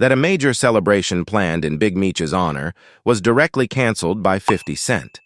that a major celebration planned in Big Meech's honor was directly canceled by 50 Cent.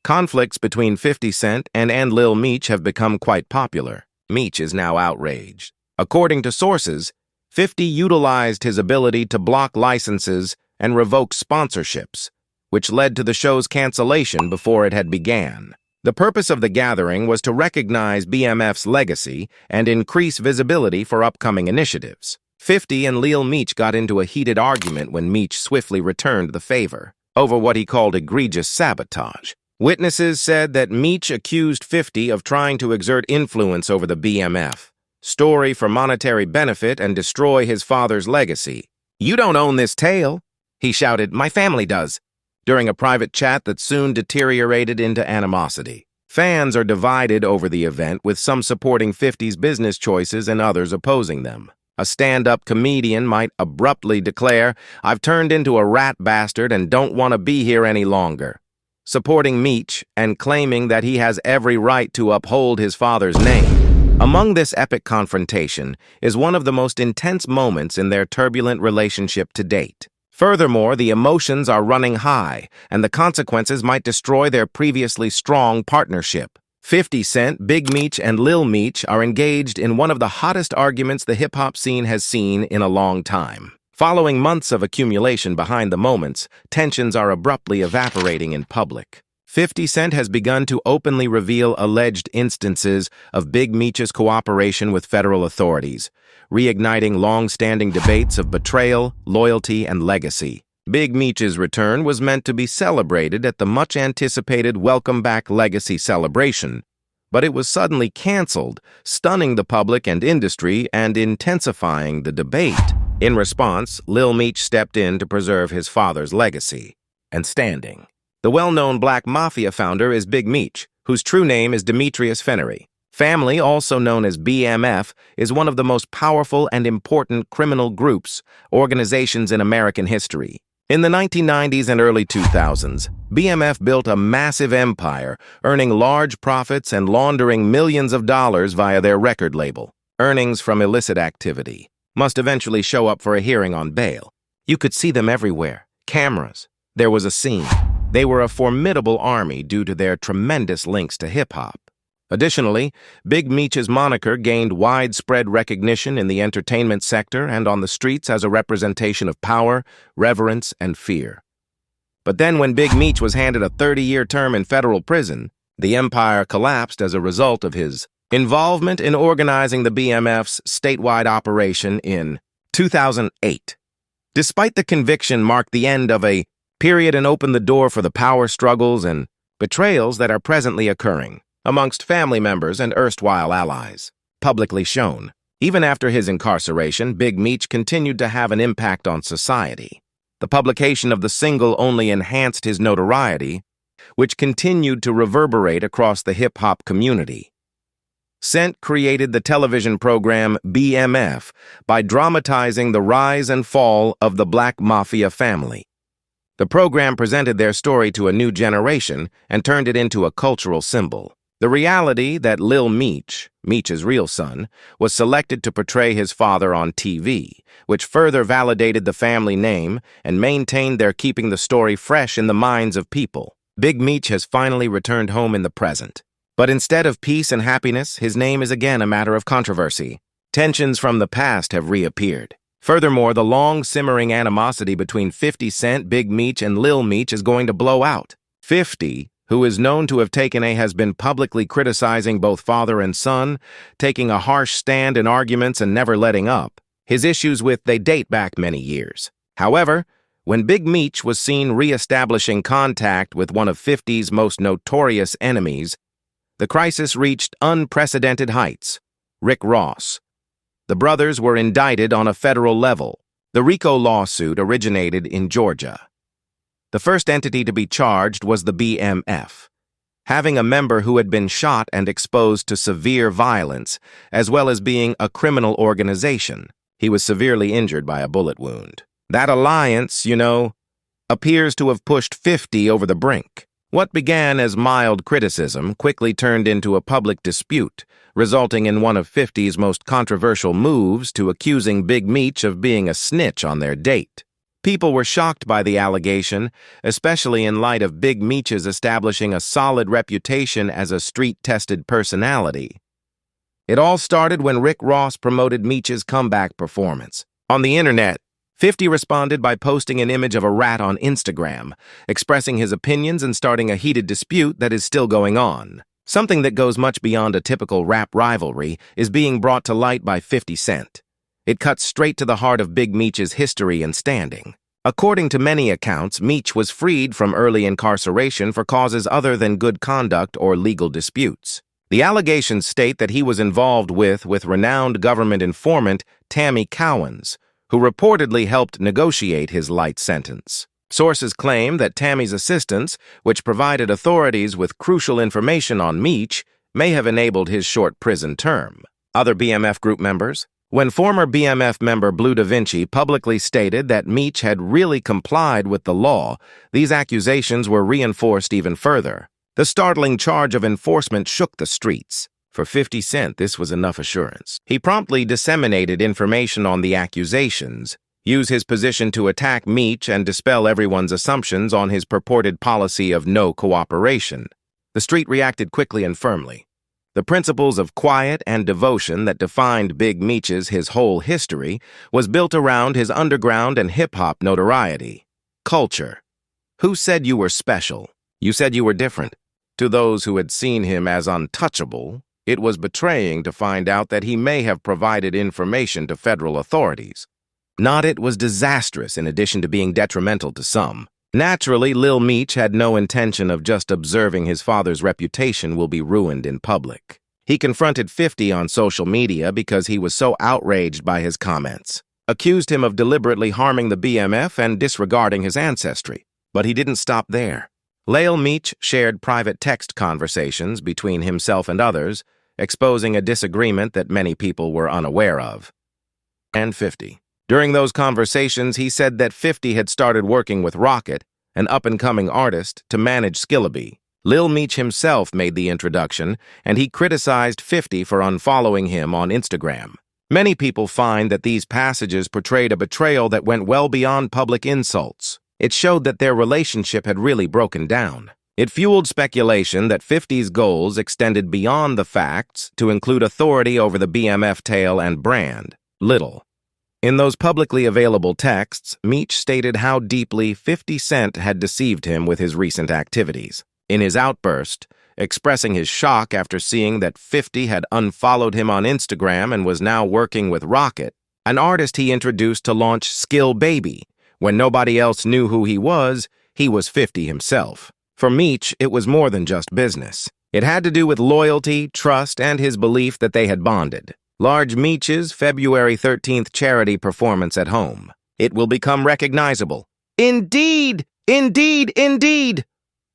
Conflicts between 50 Cent and Lil Meech have become quite popular. Meech is now outraged. According to sources, 50 utilized his ability to block licenses and revoke sponsorships, which led to the show's cancellation before it had began. The purpose of the gathering was to recognize BMF's legacy and increase visibility for upcoming initiatives. 50 and Lil Meech got into a heated argument when Meech swiftly returned the favor over what he called egregious sabotage. Witnesses said that Meech accused 50 of trying to exert influence over the BMF story for monetary benefit and destroy his father's legacy. "You don't own this tale," he shouted. "My family does," during a private chat that soon deteriorated into animosity. Fans are divided over the event, with some supporting 50's business choices and others opposing them. A stand-up comedian might abruptly declare, "I've turned into a rat bastard and don't want to be here any longer," supporting Meech and claiming that he has every right to uphold his father's name. Among this epic confrontation is one of the most intense moments in their turbulent relationship to date. Furthermore, the emotions are running high, and the consequences might destroy their previously strong partnership. 50 Cent, Big Meech, and Lil Meech are engaged in one of the hottest arguments the hip-hop scene has seen in a long time. Following months of accumulation behind the moments, tensions are abruptly evaporating in public. 50 Cent has begun to openly reveal alleged instances of Big Meech's cooperation with federal authorities, reigniting long-standing debates of betrayal, loyalty, and legacy. Big Meech's return was meant to be celebrated at the much-anticipated Welcome Back Legacy celebration, but it was suddenly canceled, stunning the public and industry and intensifying the debate. In response, Lil Meech stepped in to preserve his father's legacy and standing. The well-known Black Mafia founder is Big Meech, whose true name is Demetrius Fennery. Family, also known as BMF, is one of the most powerful and important criminal organizations in American history. In the 1990s and early 2000s, BMF built a massive empire, earning large profits and laundering millions of dollars via their record label. Earnings from illicit activity must eventually show up for a hearing on bail. You could see them everywhere. Cameras. There was a scene. They were a formidable army due to their tremendous links to hip-hop. Additionally, Big Meech's moniker gained widespread recognition in the entertainment sector and on the streets as a representation of power, reverence, and fear. But then when Big Meech was handed a 30-year term in federal prison, the empire collapsed as a result of his involvement in organizing the BMF's statewide operation in 2008. Despite the conviction marked the end of a period and opened the door for the power struggles and betrayals that are presently occurring amongst family members and erstwhile allies. Publicly shown. Even after his incarceration, Big Meech continued to have an impact on society. The publication of the single only enhanced his notoriety, which continued to reverberate across the hip-hop community. Cent created the television program BMF by dramatizing the rise and fall of the Black Mafia family. The program presented their story to a new generation and turned it into a cultural symbol. The reality that Lil Meech, Meech's real son, was selected to portray his father on TV, which further validated the family name and maintained their keeping the story fresh in the minds of people. Big Meech has finally returned home in the present. But instead of peace and happiness, his name is again a matter of controversy. Tensions from the past have reappeared. Furthermore, the long-simmering animosity between 50 Cent, Big Meech, and Lil Meech is going to blow out. 50, who is known to have has been publicly criticizing both father and son, taking a harsh stand in arguments and never letting up. His issues they date back many years. However, when Big Meech was seen re-establishing contact with one of 50's most notorious enemies, the crisis reached unprecedented heights. Rick Ross. The brothers were indicted on a federal level. The RICO lawsuit originated in Georgia. The first entity to be charged was the BMF, having a member who had been shot and exposed to severe violence, as well as being a criminal organization. He was severely injured by a bullet wound. That alliance, appears to have pushed 50 over the brink. What began as mild criticism quickly turned into a public dispute, resulting in one of 50's most controversial moves to accusing Big Meech of being a snitch on their date. People were shocked by the allegation, especially in light of Big Meech's establishing a solid reputation as a street-tested personality. It all started when Rick Ross promoted Meech's comeback performance. On the internet, 50 responded by posting an image of a rat on Instagram, expressing his opinions and starting a heated dispute that is still going on. Something that goes much beyond a typical rap rivalry is being brought to light by 50 Cent. It cuts straight to the heart of Big Meech's history and standing. According to many accounts, Meech was freed from early incarceration for causes other than good conduct or legal disputes. The allegations state that he was involved with renowned government informant Tammy Cowens, who reportedly helped negotiate his light sentence. Sources claim that Tammy's assistance, which provided authorities with crucial information on Meech, may have enabled his short prison term. Other BMF group members? When former BMF member Blue Da Vinci publicly stated that Meech had really complied with the law, these accusations were reinforced even further. The startling charge of enforcement shook the streets. For 50 Cent, this was enough assurance. He promptly disseminated information on the accusations, used his position to attack Meech and dispel everyone's assumptions on his purported policy of no cooperation. The street reacted quickly and firmly. The principles of quiet and devotion that defined Big Meech's his whole history was built around his underground and hip-hop notoriety. Culture. Who said you were special? You said you were different. To those who had seen him as untouchable, it was betraying to find out that he may have provided information to federal authorities. Not it was disastrous in addition to being detrimental to some. Naturally, Lil Meech had no intention of just observing his father's reputation will be ruined in public. He confronted 50 on social media because he was so outraged by his comments, accused him of deliberately harming the BMF and disregarding his ancestry. But he didn't stop there. Lil Meech shared private text conversations between himself and others, exposing a disagreement that many people were unaware of. And 50. During those conversations, he said that 50 had started working with Rocket, an up-and-coming artist, to manage Skillabee. Lil Meech himself made the introduction, and he criticized 50 for unfollowing him on Instagram. Many people find that these passages portrayed a betrayal that went well beyond public insults. It showed that their relationship had really broken down. It fueled speculation that 50's goals extended beyond the facts to include authority over the BMF tail and brand, Little. In those publicly available texts, Meech stated how deeply 50 Cent had deceived him with his recent activities. In his outburst, expressing his shock after seeing that 50 had unfollowed him on Instagram and was now working with Rocket, an artist he introduced to launch Skill Baby. When nobody else knew who he was 50 himself. For Meech, it was more than just business. It had to do with loyalty, trust, and his belief that they had bonded. Large Meech's February 13th charity performance at home. It will become recognizable. Indeed! Indeed! Indeed!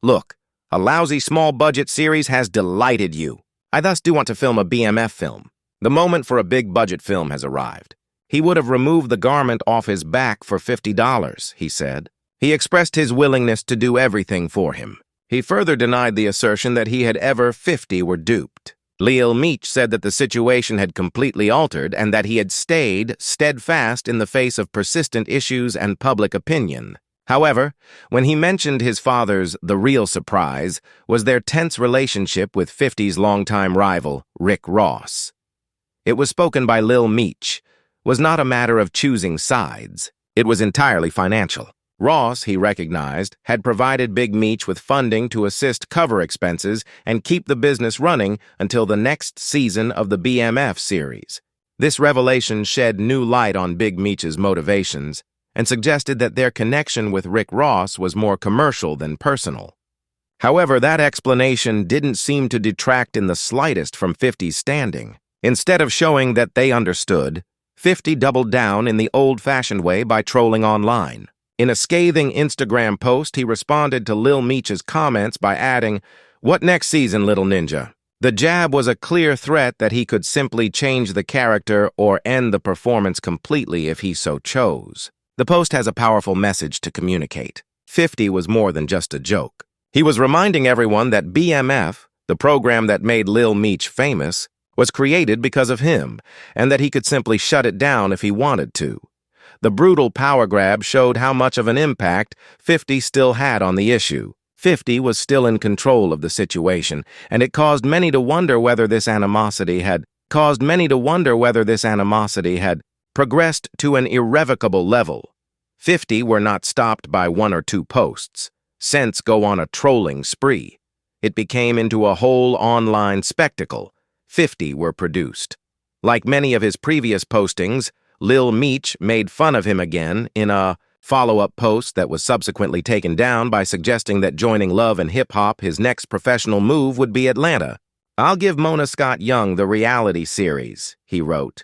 Look, a lousy small-budget series has delighted you. I thus do want to film a BMF film. The moment for a big-budget film has arrived. He would have removed the garment off his back for $50, he said. He expressed his willingness to do everything for him. He further denied the assertion that he had ever 50 were duped. Lil Meech said that the situation had completely altered and that he had stayed steadfast in the face of persistent issues and public opinion. However, when he mentioned his father's, the real surprise was their tense relationship with 50's longtime rival, Rick Ross. It was spoken by Lil Meech. Was not a matter of choosing sides. It was entirely financial. Ross, he recognized, had provided Big Meech with funding to assist cover expenses and keep the business running until the next season of the BMF series. This revelation shed new light on Big Meech's motivations and suggested that their connection with Rick Ross was more commercial than personal. However, that explanation didn't seem to detract in the slightest from 50's standing. Instead of showing that they understood, 50 doubled down in the old-fashioned way by trolling online. In a scathing Instagram post, he responded to Lil Meech's comments by adding, "What next season, little ninja?" The jab was a clear threat that he could simply change the character or end the performance completely if he so chose. The post has a powerful message to communicate. 50 was more than just a joke. He was reminding everyone that BMF, the program that made Lil Meech famous, was created because of him, and that he could simply shut it down if he wanted to. The brutal power grab showed how much of an impact 50 still had on the issue. 50 was still in control of the situation, and it caused many to wonder whether this animosity had progressed to an irrevocable level. 50 were not stopped by one or two posts. Cents go on a trolling spree. It became into a whole online spectacle. 50 were produced. Like many of his previous postings, Lil Meech made fun of him again in a follow-up post that was subsequently taken down by suggesting that joining Love and Hip Hop, his next professional move would be Atlanta. "I'll give Mona Scott Young the reality series," he wrote.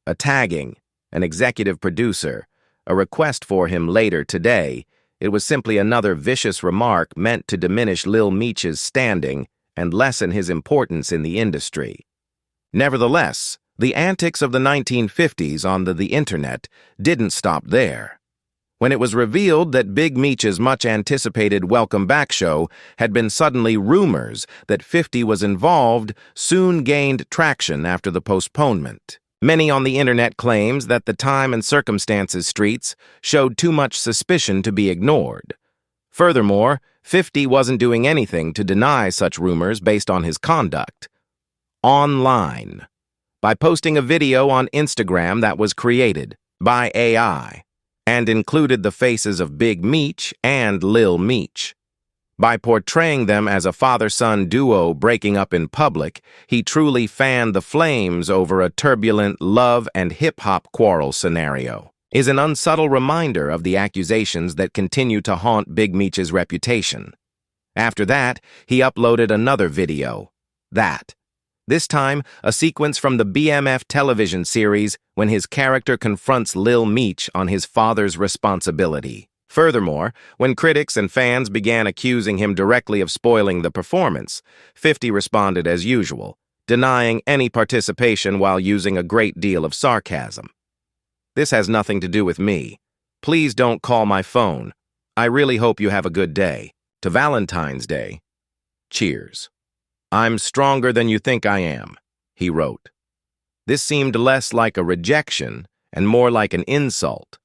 A tagging, an executive producer, a request for him later today. It was simply another vicious remark meant to diminish Lil Meech's standing and lessen his importance in the industry. Nevertheless, the antics of the 1950s on the internet didn't stop there. When it was revealed that Big Meech's much-anticipated Welcome Back show had been suddenly rumors that 50 was involved, soon gained traction after the postponement. Many on the internet claims that the time and circumstances streets showed too much suspicion to be ignored. Furthermore, 50 wasn't doing anything to deny such rumors based on his conduct. Online. By posting a video on Instagram that was created by AI and included the faces of Big Meech and Lil Meech. By portraying them as a father-son duo breaking up in public, he truly fanned the flames over a turbulent love and hip-hop quarrel scenario. Is an unsubtle reminder of the accusations that continue to haunt Big Meech's reputation. After that, he uploaded another video. This time, a sequence from the BMF television series when his character confronts Lil Meech on his father's responsibility. Furthermore, when critics and fans began accusing him directly of spoiling the performance, 50 responded as usual, denying any participation while using a great deal of sarcasm. "This has nothing to do with me. Please don't call my phone. I really hope you have a good day. To Valentine's Day. Cheers. I'm stronger than you think I am," he wrote. This seemed less like a rejection and more like an insult.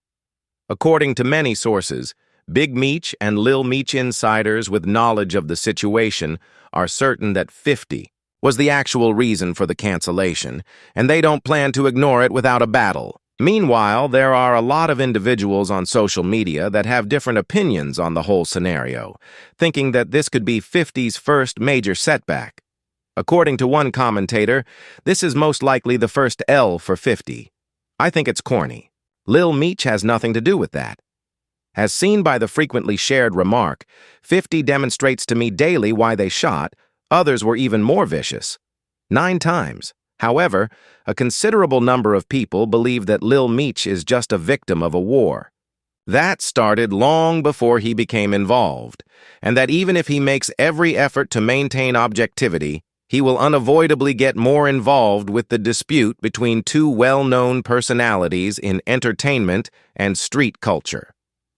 According to many sources, Big Meech and Lil Meech insiders with knowledge of the situation are certain that 50 was the actual reason for the cancellation, and they don't plan to ignore it without a battle. Meanwhile, there are a lot of individuals on social media that have different opinions on the whole scenario, thinking that this could be 50's first major setback. According to one commentator, this is most likely the first L for 50. I think it's corny. Lil Meech has nothing to do with that. As seen by the frequently shared remark, 50 demonstrates to me daily why they shot. Others were even more vicious. 9 times. However, a considerable number of people believe that Lil Meech is just a victim of a war. That started long before he became involved, and that even if he makes every effort to maintain objectivity, he will unavoidably get more involved with the dispute between two well-known personalities in entertainment and street culture.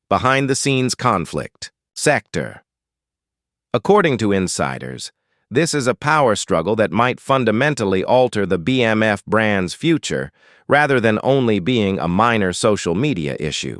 Behind-the-scenes conflict. Sector. According to insiders, this is a power struggle that might fundamentally alter the BMF brand's future, rather than only being a minor social media issue.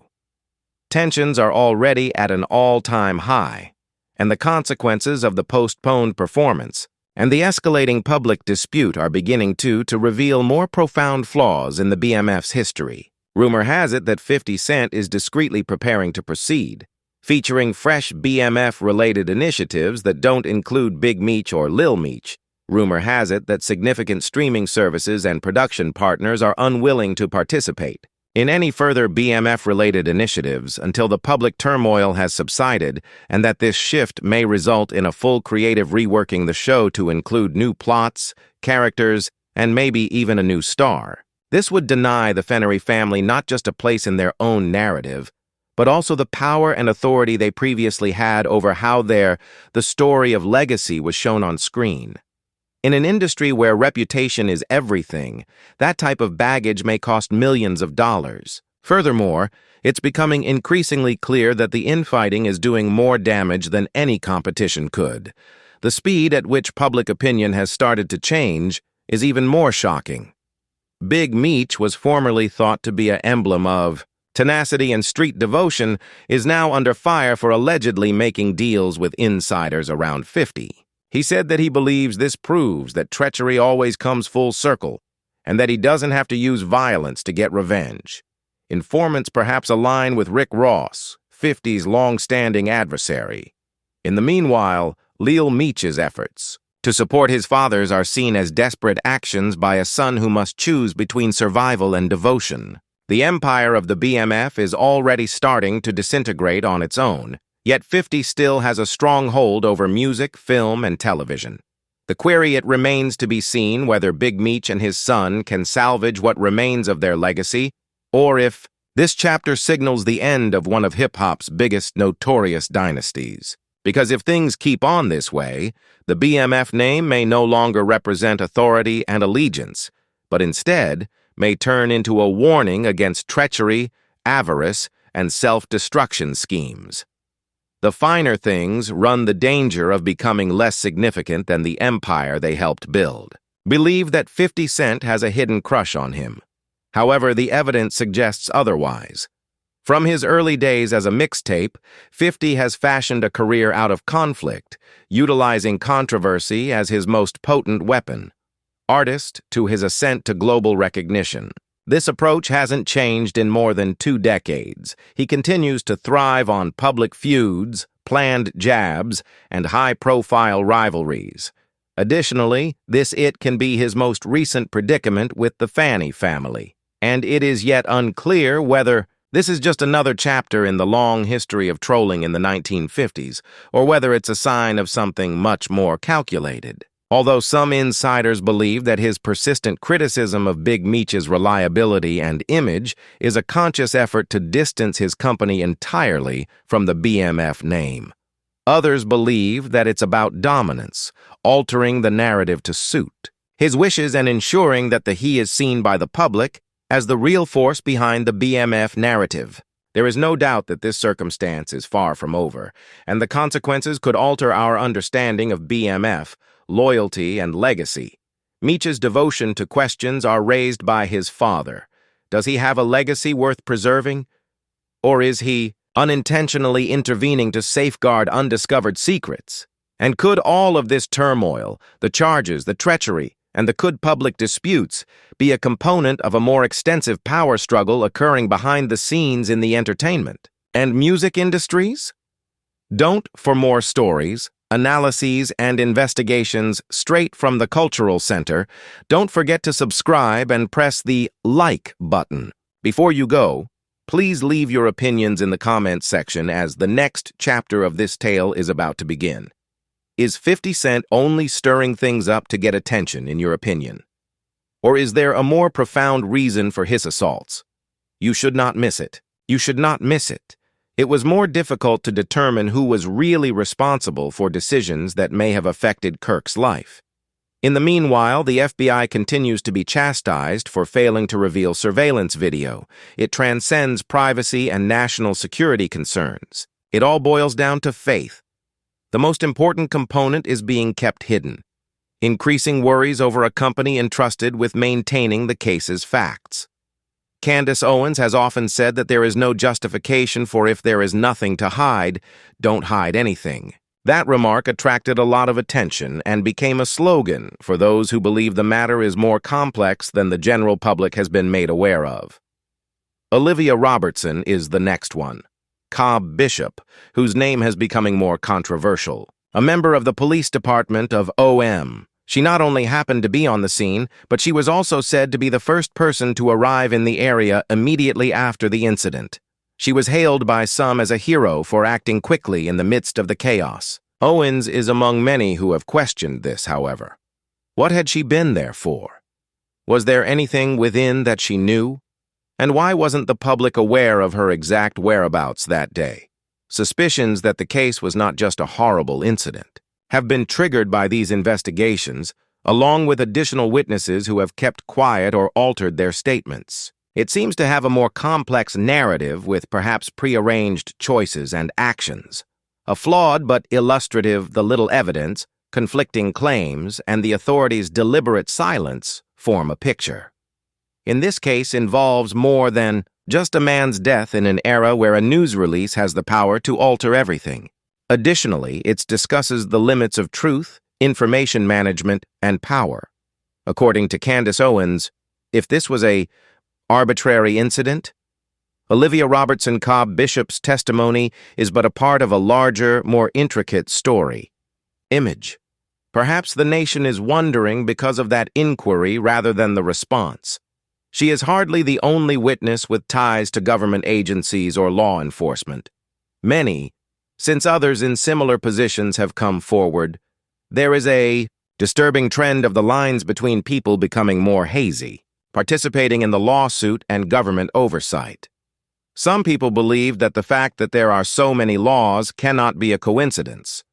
Tensions are already at an all-time high, and the consequences of the postponed performance and the escalating public dispute are beginning to reveal more profound flaws in the BMF's history. Rumor has it that 50 Cent is discreetly preparing to proceed, featuring fresh BMF-related initiatives that don't include Big Meech or Lil Meech. Rumor has it that significant streaming services and production partners are unwilling to participate in any further BMF-related initiatives until the public turmoil has subsided, and that this shift may result in a full creative reworking the show to include new plots, characters, and maybe even a new star. This would deny the Fennery family not just a place in their own narrative, but also the power and authority they previously had over how the story of legacy was shown on screen. In an industry where reputation is everything, that type of baggage may cost millions of dollars. Furthermore, it's becoming increasingly clear that the infighting is doing more damage than any competition could. The speed at which public opinion has started to change is even more shocking. Big Meech was formerly thought to be an emblem of tenacity and street devotion, is now under fire for allegedly making deals with insiders around 50. He said that he believes this proves that treachery always comes full circle, and that he doesn't have to use violence to get revenge. Informants perhaps align with Rick Ross, 50's long-standing adversary. In the meanwhile, Lil Meech's efforts to support his fathers are seen as desperate actions by a son who must choose between survival and devotion. The empire of the BMF is already starting to disintegrate on its own, yet 50 still has a strong hold over music, film, and television. The query it remains to be seen whether Big Meech and his son can salvage what remains of their legacy, or if this chapter signals the end of one of hip-hop's biggest notorious dynasties. Because if things keep on this way, the BMF name may no longer represent authority and allegiance, but instead may turn into a warning against treachery, avarice, and self-destruction schemes. The finer things run the danger of becoming less significant than the empire they helped build. Believe that 50 Cent has a hidden crush on him. However, the evidence suggests otherwise. From his early days as a mixtape, 50 has fashioned a career out of conflict, utilizing controversy as his most potent weapon. Artist to his ascent to global recognition. This approach hasn't changed in more than 2 decades. He continues to thrive on public feuds, planned jabs, and high-profile rivalries. Additionally, this can be his most recent predicament with the Fanny family, and it is yet unclear whether this is just another chapter in the long history of trolling in the 1950s, or whether it's a sign of something much more calculated. Although some insiders believe that his persistent criticism of Big Meech's reliability and image is a conscious effort to distance his company entirely from the BMF name. Others believe that it's about dominance, altering the narrative to suit his wishes and ensuring that he is seen by the public as the real force behind the BMF narrative. There is no doubt that this circumstance is far from over, and the consequences could alter our understanding of BMF, loyalty, and legacy. Meech's devotion to questions are raised by his father. Does he have a legacy worth preserving? Or is he unintentionally intervening to safeguard undiscovered secrets? And could all of this turmoil, the charges, the treachery, and the public disputes be a component of a more extensive power struggle occurring behind the scenes in the entertainment and music industries? For more stories, analyses, and investigations straight from the Cultural Center, don't forget to subscribe and press the like button. Before you go, please leave your opinions in the comments section as the next chapter of this tale is about to begin. Is 50 Cent only stirring things up to get attention, in your opinion? Or is there a more profound reason for his assaults? You should not miss it. You should not miss it. It was more difficult to determine who was really responsible for decisions that may have affected Kirk's life. In the meanwhile, the FBI continues to be chastised for failing to reveal surveillance video. It transcends privacy and national security concerns. It all boils down to faith. The most important component is being kept hidden, increasing worries over a company entrusted with maintaining the case's facts. Candace Owens has often said that there is no justification for if there is nothing to hide, don't hide anything. That remark attracted a lot of attention and became a slogan for those who believe the matter is more complex than the general public has been made aware of. Olivia Robertson is the next one. Cobb Bishop, whose name has becoming more controversial. A member of the police department of OM. She not only happened to be on the scene, but she was also said to be the first person to arrive in the area immediately after the incident. She was hailed by some as a hero for acting quickly in the midst of the chaos. Owens is among many who have questioned this, however. What had she been there for? Was there anything within that she knew? And why wasn't the public aware of her exact whereabouts that day? Suspicions that the case was not just a horrible incident have been triggered by these investigations, along with additional witnesses who have kept quiet or altered their statements. It seems to have a more complex narrative with perhaps prearranged choices and actions. A flawed but illustrative The Little Evidence, conflicting claims, and the authorities' deliberate silence form a picture. In this case involves more than just a man's death in an era where a news release has the power to alter everything. Additionally, it discusses the limits of truth, information management, and power. According to Candace Owens, if this was a arbitrary incident, Olivia Robertson Cobb Bishop's testimony is but a part of a larger, more intricate story. Image. Perhaps the nation is wondering because of that inquiry rather than the response. She is hardly the only witness with ties to government agencies or law enforcement. Many, since others in similar positions have come forward, there is a disturbing trend of the lines between people becoming more hazy, participating in the lawsuit and government oversight. Some people believe that the fact that there are so many laws cannot be a coincidence.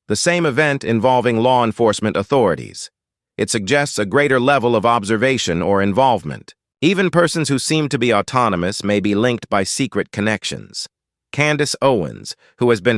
The same event involving law enforcement authorities. It suggests a greater level of observation or involvement. Even persons who seem to be autonomous may be linked by secret connections. Candace Owens, who has been